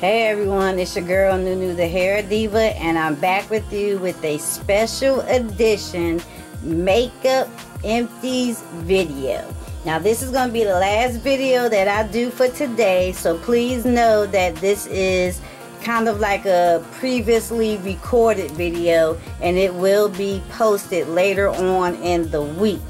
Hey everyone, it's your girl Nunu the Hair Diva, and I'm back with you with a special edition Makeup Empties video. Now this is going to be the last video that I do for today, so please know that this is kind of like a previously recorded video and it will be posted later on in the week.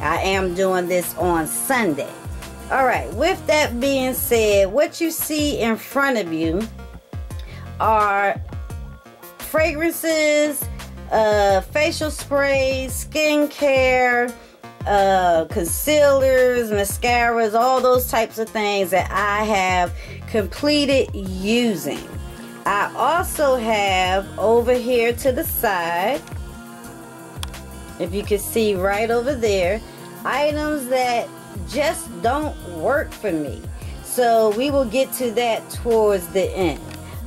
I am doing this on Sunday. Alright, with that being said, what you see in front of you are fragrances, facial sprays, skincare, concealers, mascaras, all those types of things that I have completed using. I also have over here to the side, if you can see right over there, items that just don't work for me. So we will get to that towards the end.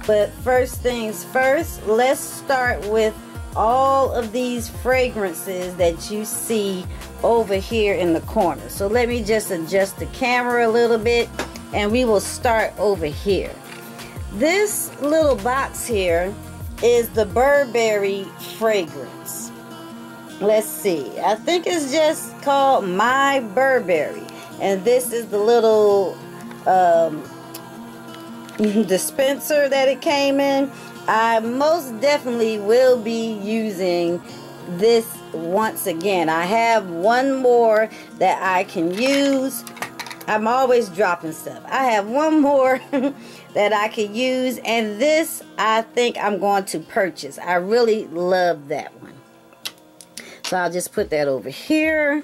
But first things first, let's start with all of these fragrances that you see over here in the corner. So let me just adjust the camera a little bit and we will start over here. This little box here is the Burberry fragrance. Let's see, I think it's just called My Burberry, and this is the little dispenser that it came in. I most definitely will be using this once again. I have one more that I can use. I'm always dropping stuff. I have one more that I can use, and this I think I'm going to purchase. I really love that one. So I'll just put that over here.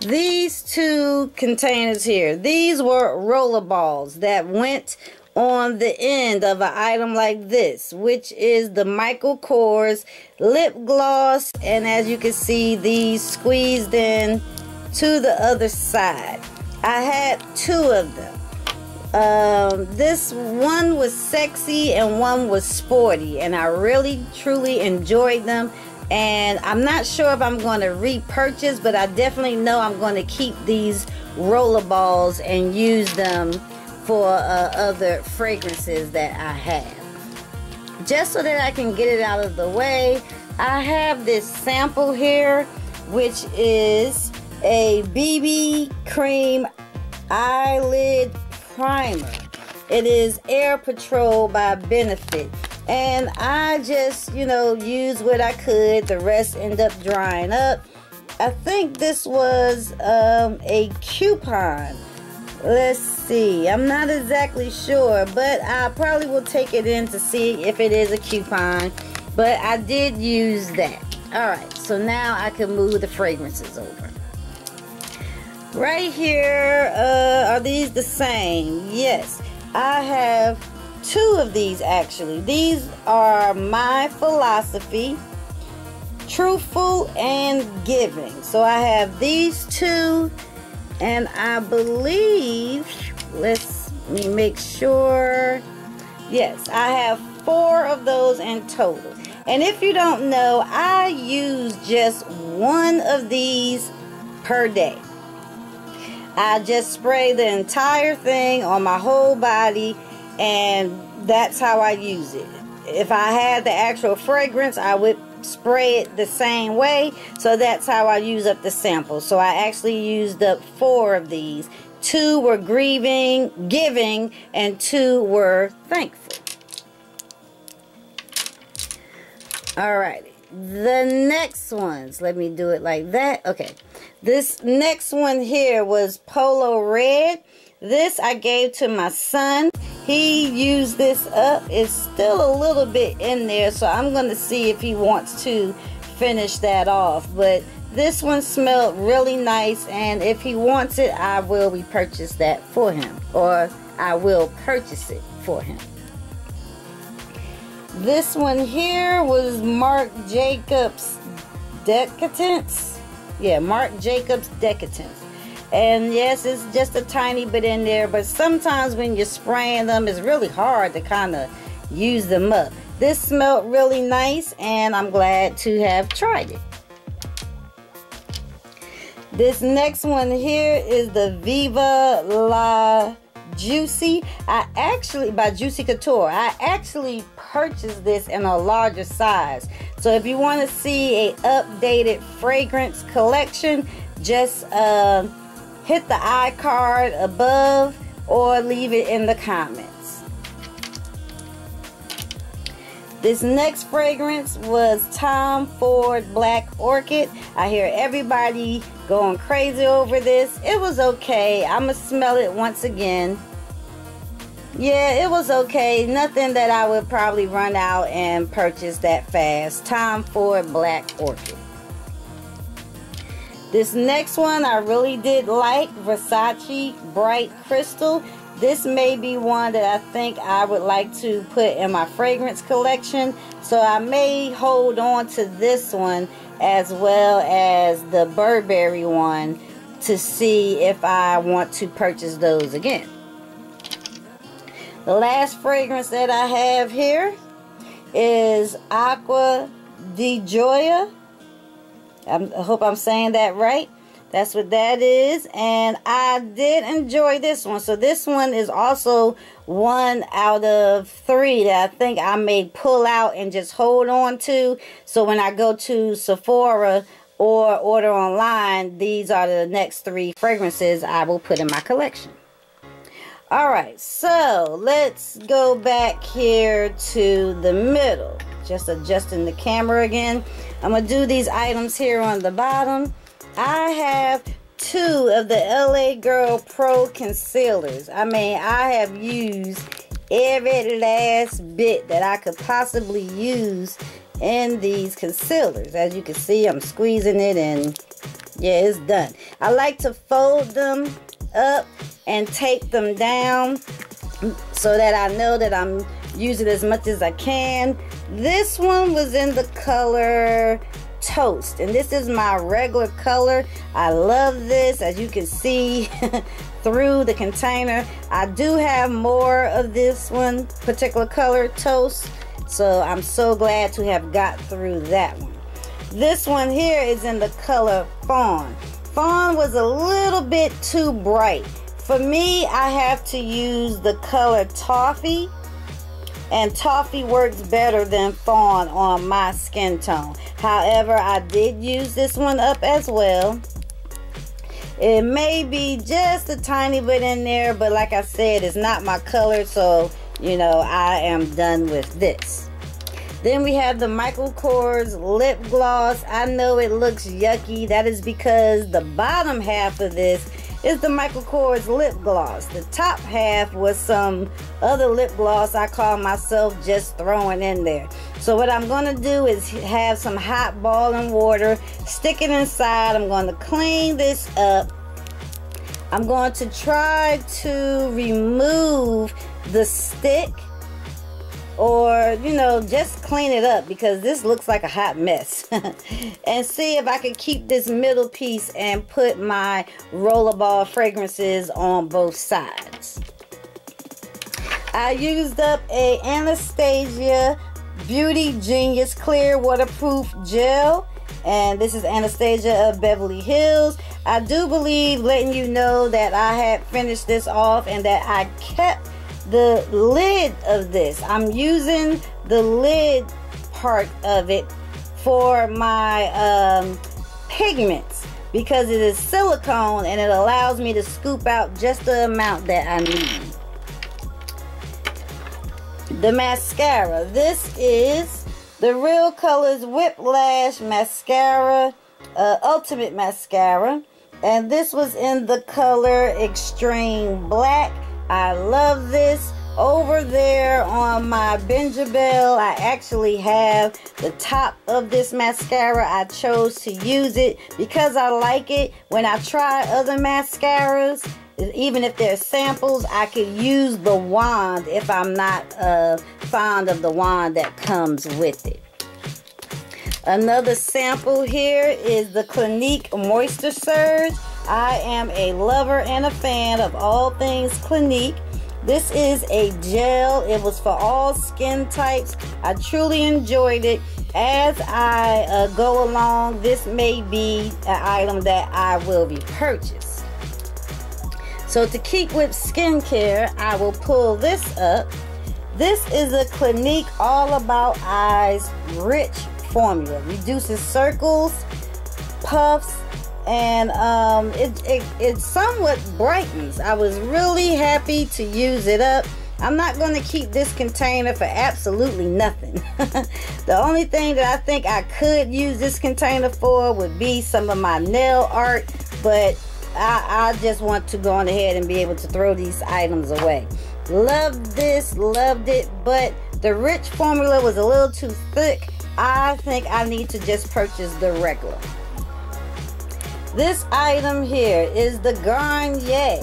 These two containers here, these were roller balls that went on the end of an item like this, which is the Michael Kors lip gloss, and as you can see, these squeezed in to the other side. I had two of them. This one was sexy and one was sporty, and I really truly enjoyed them. And I'm not sure if I'm going to repurchase, but I definitely know I'm going to keep these roller balls and use them for other fragrances that I have. Just so that I can get it out of the way, I have this sample here, which is a BB cream eyelid primer. It is Air Patrol by Benefit. And I just, used what I could. The rest ended up drying up. I think this was a coupon. Let's see. I'm not exactly sure, but I probably will take it in to see if it is a coupon. But I did use that. Alright, so now I can move the fragrances over. Right here, are these the same? Yes. I have two of these actually. These are My Philosophy, Truthful and Giving. So I have these two, and I believe, let me make sure, yes, I have 4 of those in total. And if you don't know, I use just one of these per day. I just spray the entire thing on my whole body, and that's how I use it. If I had the actual fragrance, I would spray it the same way. So that's how I use up the sample. So I actually used up 4 of these. 2 were giving, and 2 were thankful. Alrighty. The next ones, let me do it like that. Okay. This next one here was Polo Red. This I gave to my son. He used this up. It's still a little bit in there, so I'm going to see if he wants to finish that off. But this one smelled really nice, and if he wants it, I will repurchase that for him, or I will purchase it for him. This one here was Marc Jacobs Decadence. Yeah, Marc Jacobs Decadence. And yes, it's just a tiny bit in there, but sometimes when you're spraying them, it's really hard to kind of use them up. This smelled really nice, and I'm glad to have tried it. This next one here is the Viva La Juicy. By Juicy Couture. I actually purchased this in a larger size. So if you want to see a updated fragrance collection, just hit the iCard above or leave it in the comments. This next fragrance was Tom Ford Black Orchid. I hear everybody going crazy over this. It was okay. I'm going to smell it once again. Yeah, it was okay. Nothing that I would probably run out and purchase that fast. Tom Ford Black Orchid. This next one I really did like. Versace Bright Crystal. This may be one that I think I would like to put in my fragrance collection. So I may hold on to this one as well as the Burberry one to see if I want to purchase those again. The last fragrance that I have here is Acqua di Gioia. I hope I'm saying that right. That's what that is, and I did enjoy this one. So this one is also 1 out of 3 that I think I may pull out and just hold on to. So when I go to Sephora or order online, these are the next 3 fragrances I will put in my collection. Alright, so let's go back here to the middle. Just adjusting the camera again. I'm going to do these items here on the bottom. I have 2 of the LA Girl Pro Concealers. I mean, I have used every last bit that I could possibly use in these concealers. As you can see, I'm squeezing it and yeah, it's done. I like to fold them up and tape them down so that I know that I'm using as much as I can. This one was in the color Toast, and this is my regular color. I love this, as you can see through the container. I do have more of this one particular color, Toast, so I'm so glad to have got through that one. This one here is in the color Fawn. Fawn was a little bit too bright for me. I have to use the color Toffee, and Toffee works better than Fawn on my skin tone. However, I did use this one up as well. It may be just a tiny bit in there, but like I said, it's not my color, so you know, I am done with this. Then we have the Michael Kors lip gloss. I know it looks yucky. That is because the bottom half of this is the Michael Kors lip gloss. The top half was some other lip gloss I call myself just throwing in there. So what I'm going to do is have some hot boiling water, stick it inside. I'm going to clean this up. I'm going to try to remove the stick, or you know, just clean it up because this looks like a hot mess. And see if I can keep this middle piece and put my rollerball fragrances on both sides. I used up a Anastasia Beauty Genius Clear Waterproof Gel, and this is Anastasia of Beverly Hills. I do believe letting you know that I had finished this off and that I kept the lid of this. I'm using the lid part of it for my pigments because it is silicone and it allows me to scoop out just the amount that I need. The mascara. This is the Real Colors Whiplash Mascara, Ultimate Mascara, and this was in the color Extreme Black. I love this. Over there on my Benjabel, I actually have the top of this mascara. I chose to use it because I like it. When I try other mascaras, even if they're samples, I could use the wand if I'm not fond of the wand that comes with it. Another sample here is the Clinique Moisture Surge. I am a lover and a fan of all things Clinique. This is a gel. It was for all skin types. I truly enjoyed it. As I go along, this may be an item that I will repurchase. So to keep with skincare, I will pull this up. This is a Clinique All About Eyes Rich Formula. Reduces circles, puffs, and it somewhat brightens. I was really happy to use it up. I'm not going to keep this container for absolutely nothing. The only thing that I think I could use this container for would be some of my nail art, but I just want to go on ahead and be able to throw these items away. Loved this, loved it, but the rich formula was a little too thick. I think I need to just purchase the regular. This item here is the Garnier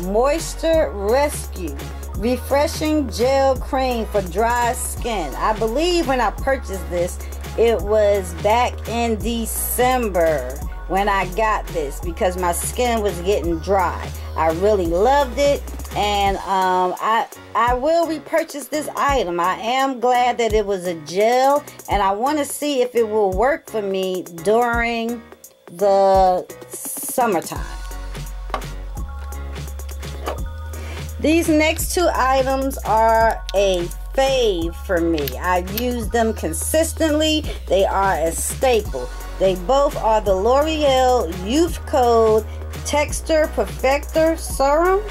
Moisture Rescue Refreshing Gel Cream for dry skin. I believe when I purchased this, it was back in December when I got this because my skin was getting dry. I really loved it, and I will repurchase this item. I am glad that it was a gel, and I want to see if it will work for me during the summertime. These next two items are a fave for me. I use them consistently. They are a staple. They both are the L'Oreal Youth Code Texture Perfector Serum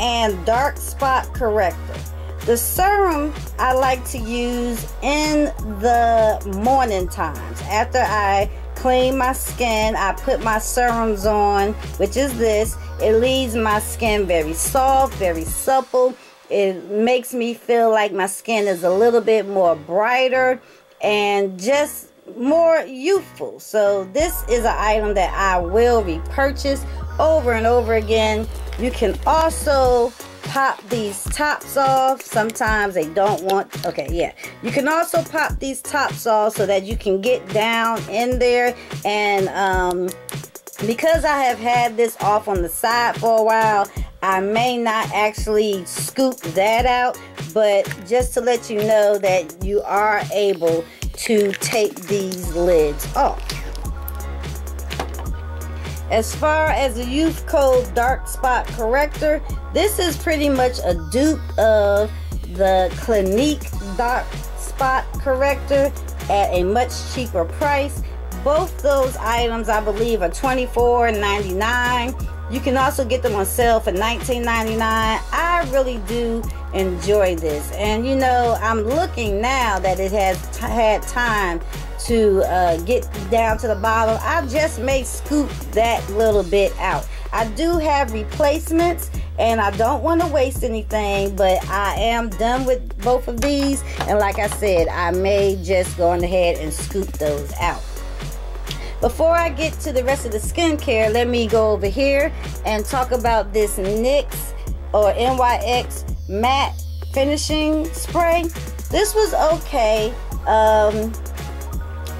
and Dark Spot Corrector. The serum I like to use in the morning times. After I clean my skin, I put my serums on, which is this. It leaves my skin very soft, very supple. It makes me feel like my skin is a little bit more brighter and just more youthful. So this is an item that I will repurchase over and over again. You can also pop these tops off. Sometimes they don't want, okay, yeah. You can also pop these tops off so that you can get down in there, and because I have had this off on the side for a while, I may not actually scoop that out, but just to let you know that you are able to take these lids off. As far as the Youth Code Dark Spot Corrector, this is pretty much a dupe of the Clinique Dark Spot Corrector at a much cheaper price. Both those items, I believe, are $24.99. You can also get them on sale for $19.99. I really do enjoy this, and you know, I'm looking now that it has had time to get down to the bottom. I just may scoop that little bit out. I do have replacements, and I don't want to waste anything, but I am done with both of these, and like I said, I may just go on ahead and scoop those out. Before I get to the rest of the skincare, let me go over here and talk about this NYX or NYX Matte Finishing Spray. This was okay.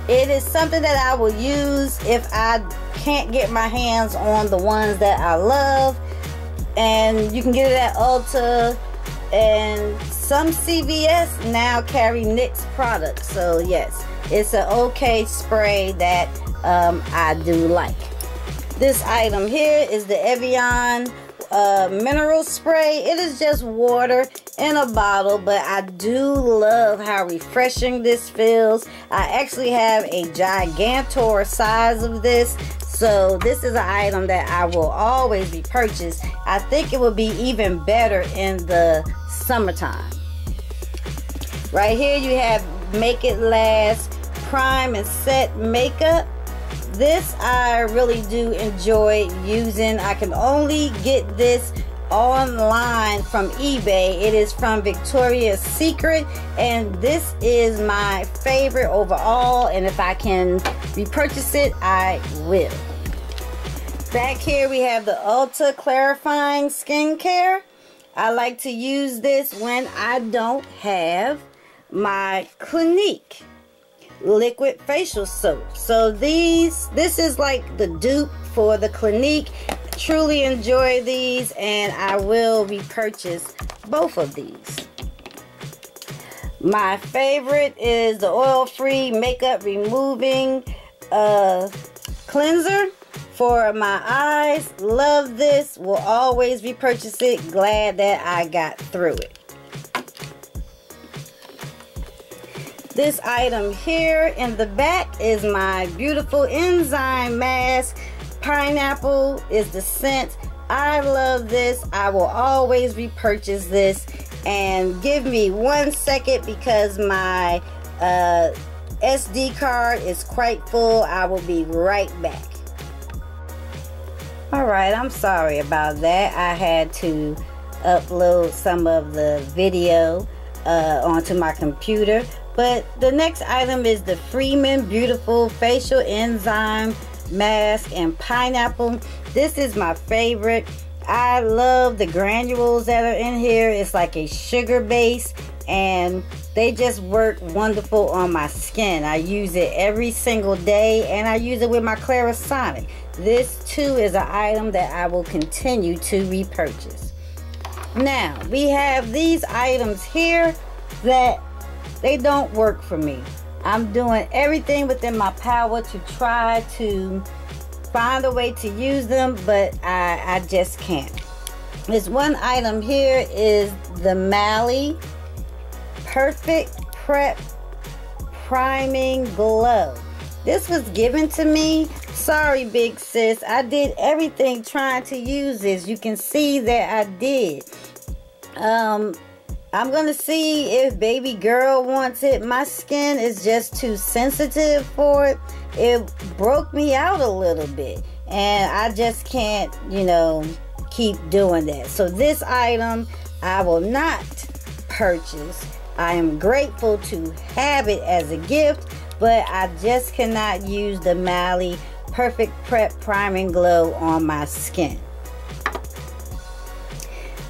It is something that I will use if I can't get my hands on the ones that I love. And you can get it at Ulta, and some CVS now carry NYX products. So yes, it's an okay spray that I do like. This item here is the Evian mineral spray. It is just water in a bottle, but I do love how refreshing this feels. I actually have a Gigantor size of this, so this is an item that I will always repurchase. I think it will be even better in the summertime. Right here you have Make It Last Prime and Set Makeup. This I really do enjoy using. I can only get this online from eBay. It is from Victoria's Secret, and this is my favorite overall, and if I can repurchase it, I will. Back here we have the Ulta Clarifying Skincare. I like to use this when I don't have my Clinique liquid facial soap. So this is like the dupe for the Clinique. Truly enjoy these, and I will repurchase both of these. My favorite is the oil-free makeup removing cleanser For my eyes, love this. Will always repurchase it. Glad that I got through it. This item here in the back is my beautiful enzyme mask. Pineapple is the scent. I love this. I will always repurchase this. And give me 1 second because my SD card is quite full. I will be right back. Alright, I'm sorry about that. I had to upload some of the video onto my computer. But the next item is the Freeman Beautiful Facial Enzyme Mask and Pineapple. This is my favorite. I love the granules that are in here. It's like a sugar base and they just work wonderful on my skin. I use it every single day and I use it with my Clarisonic. This too is an item that I will continue to repurchase. Now we have these items here that they don't work for me. I'm doing everything within my power to try to find a way to use them, but I just can't. This one item here is the Mally Perfect Prep Priming Glow. This was given to me. Sorry, big sis. I did everything trying to use this. You can see that I did. I'm gonna see if baby girl wants it. My skin is just too sensitive for it. It broke me out a little bit and I just can't, you know, keep doing that. So this item I will not purchase. I am grateful to have it as a gift, but I just cannot use the Mally Perfect Prep Priming Glow on my skin.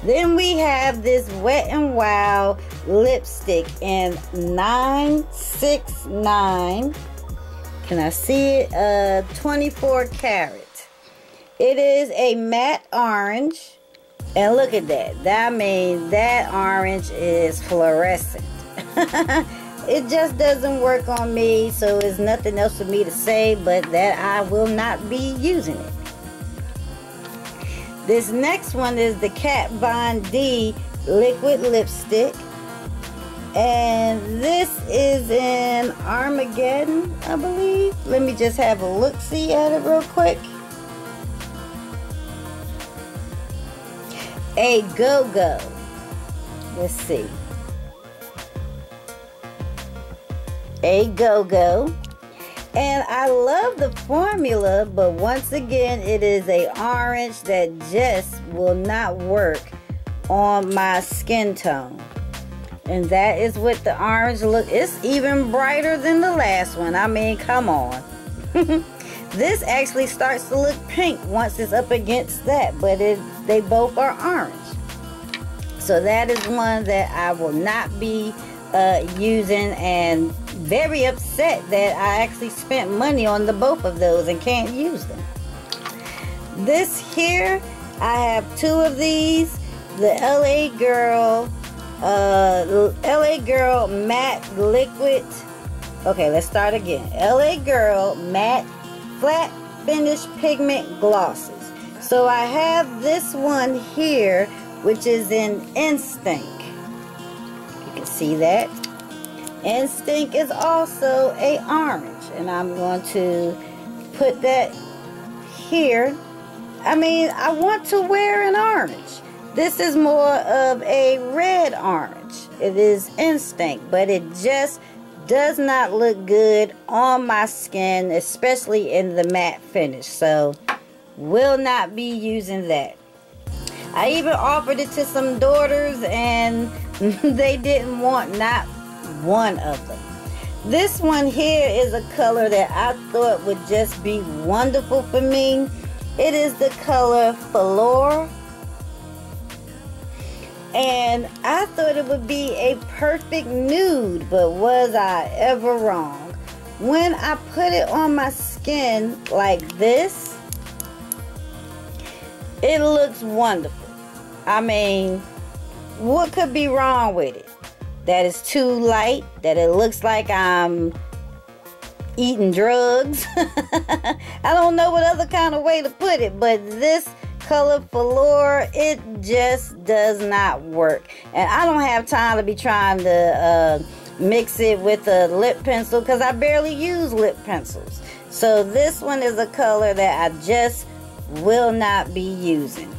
Then we have this Wet n Wild lipstick in 969. Can I see it? 24 karat. It is a matte orange. And look at that. I mean, that orange is fluorescent. It just doesn't work on me, so there's nothing else for me to say but that I will not be using it. This next one is the Kat Von D liquid lipstick. And this is in Armageddon, I believe. Let me just have a look-see at it real quick. A Go-Go. Let's see. A Go-Go. And I love the formula, but once again, it is a orange that just will not work on my skin tone. And that is what the orange look. It's even brighter than the last one. I mean, come on. This actually starts to look pink once it's up against that, but they both are orange. So that is one that I will not be using, and very upset that I actually spent money on the both of those and can't use them. This here, I have two of these. The LA Girl Matte Liquid. Okay, let's start again. LA Girl Matte Flat Finish Pigment Glosses. So I have this one here, which is in Instinct. You can see that. Instinct is also a orange, and I'm going to put that here. I mean, I want to wear an orange. This is more of a red orange. It is Instinct, but it just does not look good on my skin, especially in the matte finish. So will not be using that. I even offered it to some daughters and they didn't want not one of them. This one here is a color that I thought would just be wonderful for me. It is the color Fleur. And I thought it would be a perfect nude, but was I ever wrong? When I put it on my skin like this, it looks wonderful. I mean, what could be wrong with it? That is too light, that it looks like I'm eating drugs. I don't know what other kind of way to put it, but this color velour, it just does not work. And I don't have time to be trying to mix it with a lip pencil because I barely use lip pencils. So this one is a color that I just will not be using.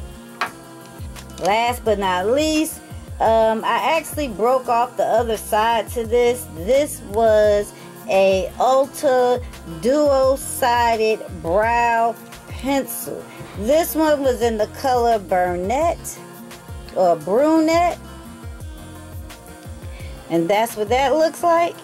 Last but not least, I actually broke off the other side to this. This was a Ulta dual-sided brow pencil. This one was in the color Brunette or Brunette. And that's what that looks like.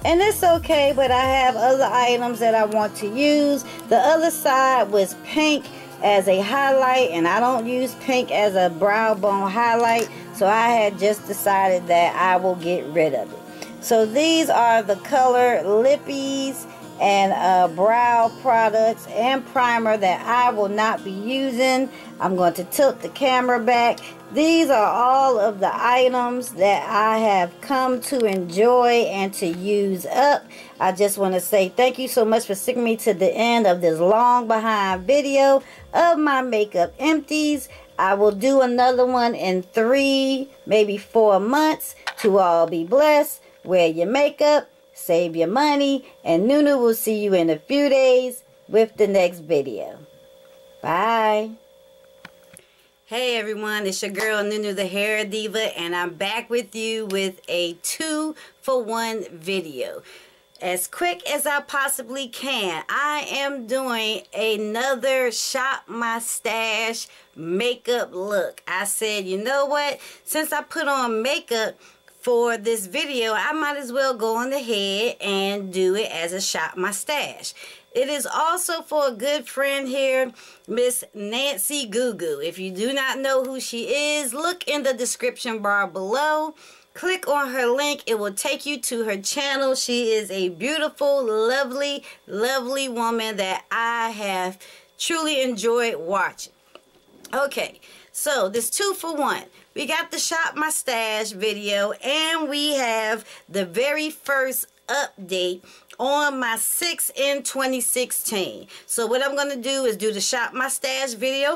And it's okay, but I have other items that I want to use. The other side was pink as a highlight, and I don't use pink as a brow bone highlight, so I had just decided that I will get rid of it. So these are the color lippies and brow products and primer that I will not be using. I'm going to tilt the camera back. These are all of the items that I have come to enjoy and to use up. I just want to say thank you so much for sticking me to the end of this long behind video of my makeup empties. I will do another one in 3, maybe 4 months. To all be blessed. Wear your makeup, save your money, and Nunu will see you in a few days with the next video. Bye. Hey everyone, it's your girl Nunu the Hair Diva, and I'm back with you with a 2-for-1 video. As quick as I possibly can, I am doing another Shop My Stash makeup look. I said, you know what? Since I put on makeup for this video, I might as well go on ahead and do it as a Shop My Stash. It is also for a good friend here, Miss Nancy Gugu. If you do not know who she is, look in the description bar below. Click on her link. It will take you to her channel. She is a beautiful, lovely, lovely woman that I have truly enjoyed watching. Okay, so this 2-for-1. We got the Shop My Stash video, and we have the very first update on my 6 in 2016. So what I'm going to do is do the Shop My Stash video